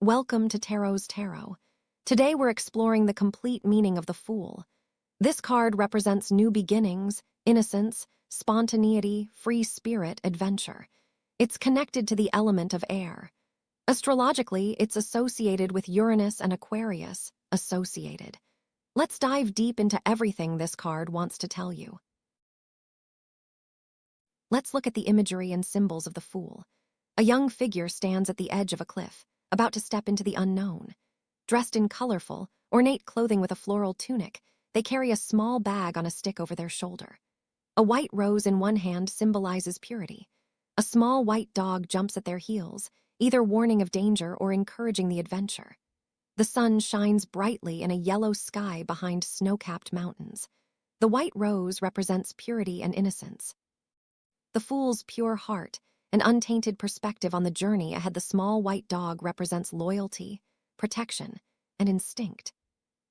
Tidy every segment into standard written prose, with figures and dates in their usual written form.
Welcome to TarosTarot. Today we're exploring the complete meaning of the Fool. This card represents new beginnings, innocence, spontaneity, free spirit, adventure. It's connected to the element of air. Astrologically, it's associated with Uranus and Aquarius, associated. Let's dive deep into everything this card wants to tell you. Let's look at the imagery and symbols of the Fool. A young figure stands at the edge of a cliff, about to step into the unknown. Dressed in colorful, ornate clothing with a floral tunic, they carry a small bag on a stick over their shoulder. A white rose in one hand symbolizes purity. A small white dog jumps at their heels, either warning of danger or encouraging the adventure. The sun shines brightly in a yellow sky behind snow-capped mountains. The white rose represents purity and innocence. The Fool's pure heart, an untainted perspective on the journey ahead. The small white dog represents loyalty, protection, and instinct.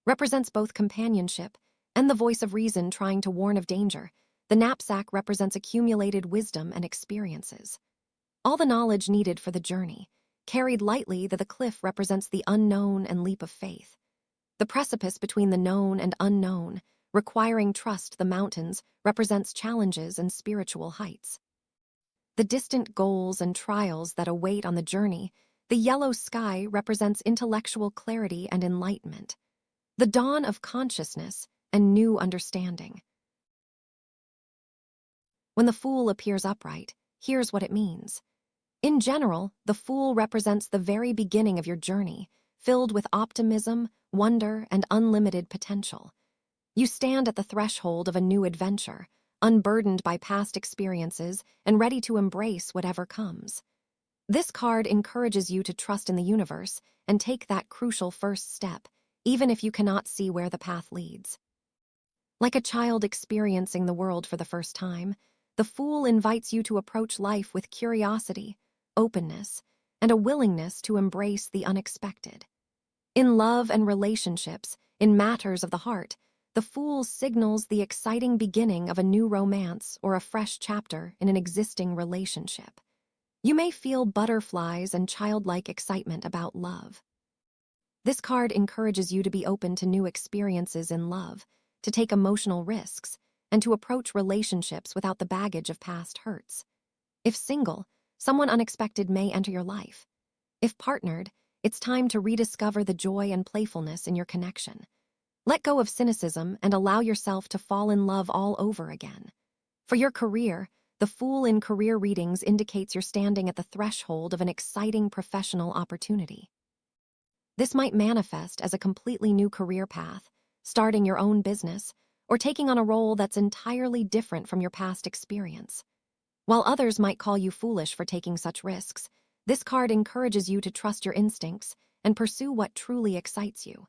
Represents both companionship and the voice of reason trying to warn of danger. The knapsack represents accumulated wisdom and experiences. All the knowledge needed for the journey, carried lightly. The cliff represents the unknown and leap of faith. The precipice between the known and unknown, requiring trust. The mountains represents challenges and spiritual heights. The distant goals and trials that await on the journey. The yellow sky represents intellectual clarity and enlightenment. The dawn of consciousness and new understanding. When the Fool appears upright, here's what it means. In general, the Fool represents the very beginning of your journey, filled with optimism, wonder, and unlimited potential. You stand at the threshold of a new adventure, unburdened by past experiences and ready to embrace whatever comes. This card encourages you to trust in the universe and take that crucial first step, even if you cannot see where the path leads. Like a child experiencing the world for the first time, the Fool invites you to approach life with curiosity, openness, and a willingness to embrace the unexpected. In love and relationships, in matters of the heart, the Fool signals the exciting beginning of a new romance or a fresh chapter in an existing relationship. You may feel butterflies and childlike excitement about love. This card encourages you to be open to new experiences in love, to take emotional risks, and to approach relationships without the baggage of past hurts. If single, someone unexpected may enter your life. If partnered, it's time to rediscover the joy and playfulness in your connection. Let go of cynicism and allow yourself to fall in love all over again. For your career, the Fool in career readings indicates you're standing at the threshold of an exciting professional opportunity. This might manifest as a completely new career path, starting your own business, or taking on a role that's entirely different from your past experience. While others might call you foolish for taking such risks, this card encourages you to trust your instincts and pursue what truly excites you.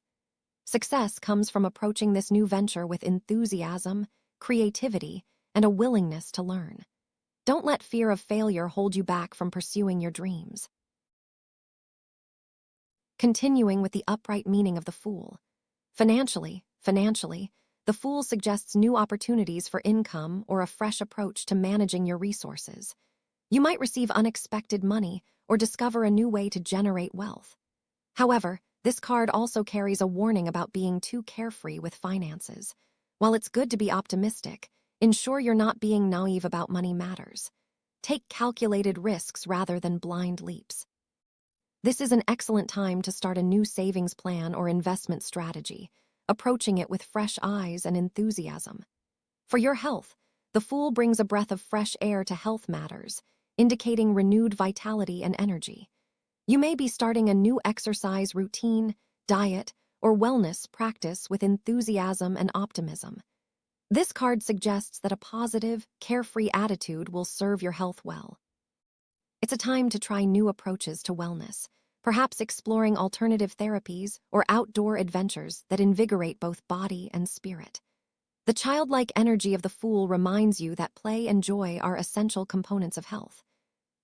Success comes from approaching this new venture with enthusiasm, creativity, and a willingness to learn. Don't let fear of failure hold you back from pursuing your dreams. Continuing with the upright meaning of the Fool. Financially, the Fool suggests new opportunities for income or a fresh approach to managing your resources. You might receive unexpected money or discover a new way to generate wealth. However, this card also carries a warning about being too carefree with finances. While it's good to be optimistic, ensure you're not being naive about money matters. Take calculated risks rather than blind leaps. This is an excellent time to start a new savings plan or investment strategy, approaching it with fresh eyes and enthusiasm. For your health, the Fool brings a breath of fresh air to health matters, indicating renewed vitality and energy. You may be starting a new exercise routine, diet, or wellness practice with enthusiasm and optimism. This card suggests that a positive, carefree attitude will serve your health well. It's a time to try new approaches to wellness, perhaps exploring alternative therapies or outdoor adventures that invigorate both body and spirit. The childlike energy of the Fool reminds you that play and joy are essential components of health.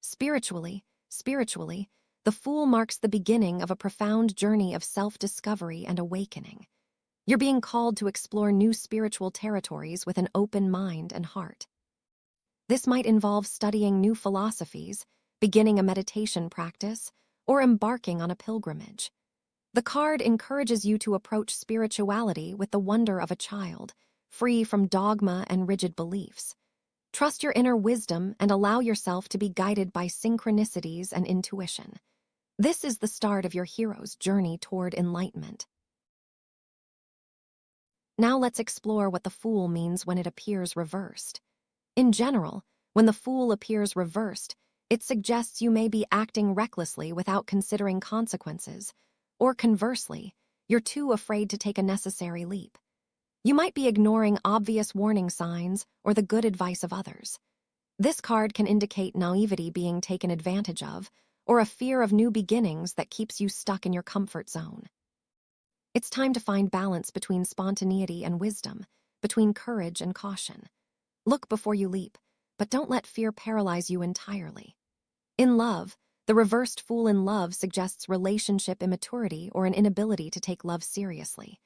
Spiritually, the Fool marks the beginning of a profound journey of self-discovery and awakening. You're being called to explore new spiritual territories with an open mind and heart. This might involve studying new philosophies, beginning a meditation practice, or embarking on a pilgrimage. The card encourages you to approach spirituality with the wonder of a child, free from dogma and rigid beliefs. Trust your inner wisdom and allow yourself to be guided by synchronicities and intuition. This is the start of your hero's journey toward enlightenment. Now let's explore what the Fool means when it appears reversed. In general, when the Fool appears reversed, it suggests you may be acting recklessly without considering consequences, or conversely, you're too afraid to take a necessary leap. You might be ignoring obvious warning signs or the good advice of others. This card can indicate naivety being taken advantage of, or a fear of new beginnings that keeps you stuck in your comfort zone. It's time to find balance between spontaneity and wisdom, between courage and caution. Look before you leap, but don't let fear paralyze you entirely. In love, the reversed Fool in love suggests relationship immaturity or an inability to take love seriously.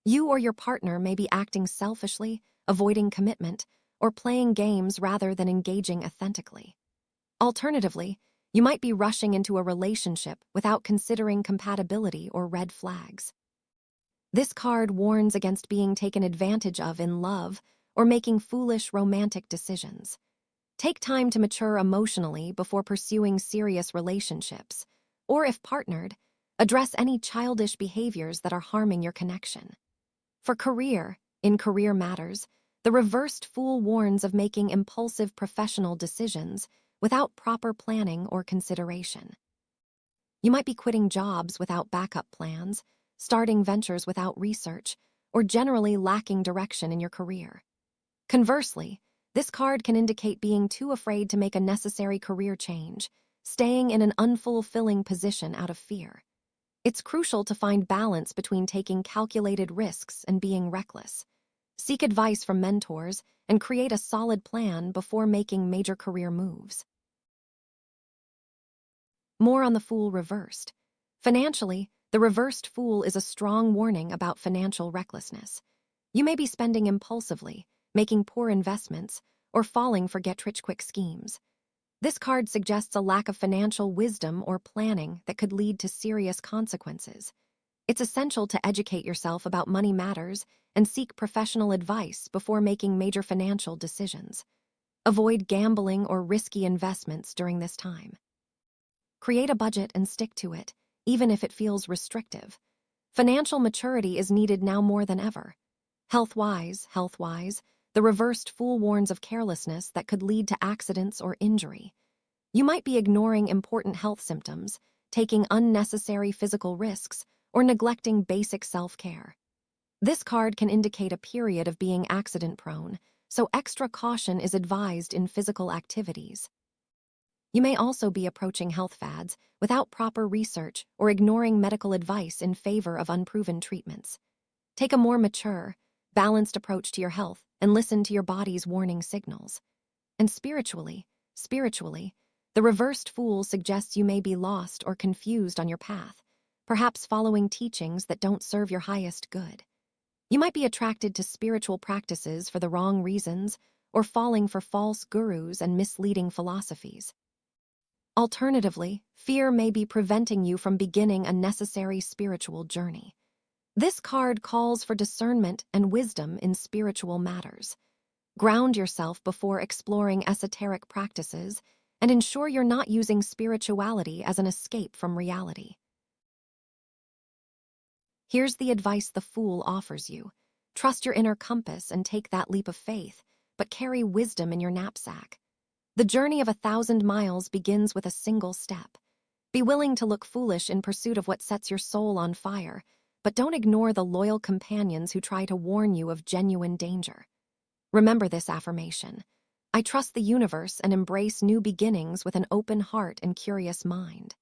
You or your partner may be acting selfishly, avoiding commitment, or playing games rather than engaging authentically. Alternatively, you might be rushing into a relationship without considering compatibility or red flags. This card warns against being taken advantage of in love or making foolish romantic decisions. Take time to mature emotionally before pursuing serious relationships, or if partnered, address any childish behaviors that are harming your connection. For career, in career matters, the reversed Fool warns of making impulsive professional decisions without proper planning or consideration. You might be quitting jobs without backup plans, starting ventures without research, or generally lacking direction in your career. Conversely, this card can indicate being too afraid to make a necessary career change, staying in an unfulfilling position out of fear. It's crucial to find balance between taking calculated risks and being reckless. Seek advice from mentors and create a solid plan before making major career moves. More on the Fool reversed. Financially, the reversed Fool is a strong warning about financial recklessness. You may be spending impulsively, making poor investments, or falling for get-rich-quick schemes. This card suggests a lack of financial wisdom or planning that could lead to serious consequences. It's essential to educate yourself about money matters and seek professional advice before making major financial decisions. Avoid gambling or risky investments during this time. Create a budget and stick to it, even if it feels restrictive. Financial maturity is needed now more than ever. Health-wise, the reversed Fool warns of carelessness that could lead to accidents or injury. You might be ignoring important health symptoms, taking unnecessary physical risks, or neglecting basic self-care. This card can indicate a period of being accident-prone, so extra caution is advised in physical activities. You may also be approaching health fads without proper research or ignoring medical advice in favor of unproven treatments. Take a more mature, balanced approach to your health and listen to your body's warning signals. And spiritually, the reversed Fool suggests you may be lost or confused on your path, perhaps following teachings that don't serve your highest good. You might be attracted to spiritual practices for the wrong reasons or falling for false gurus and misleading philosophies. Alternatively, fear may be preventing you from beginning a necessary spiritual journey. This card calls for discernment and wisdom in spiritual matters. Ground yourself before exploring esoteric practices and ensure you're not using spirituality as an escape from reality. Here's the advice the Fool offers you. Trust your inner compass and take that leap of faith, but carry wisdom in your knapsack. The journey of 1,000 miles begins with a single step. Be willing to look foolish in pursuit of what sets your soul on fire, but don't ignore the loyal companions who try to warn you of genuine danger. Remember this affirmation: I trust the universe and embrace new beginnings with an open heart and curious mind.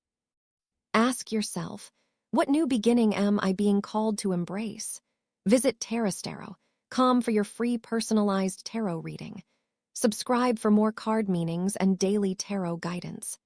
Ask yourself, what new beginning am I being called to embrace? Visit TarosTarot.com for your free personalized tarot reading. Subscribe for more card meanings and daily tarot guidance.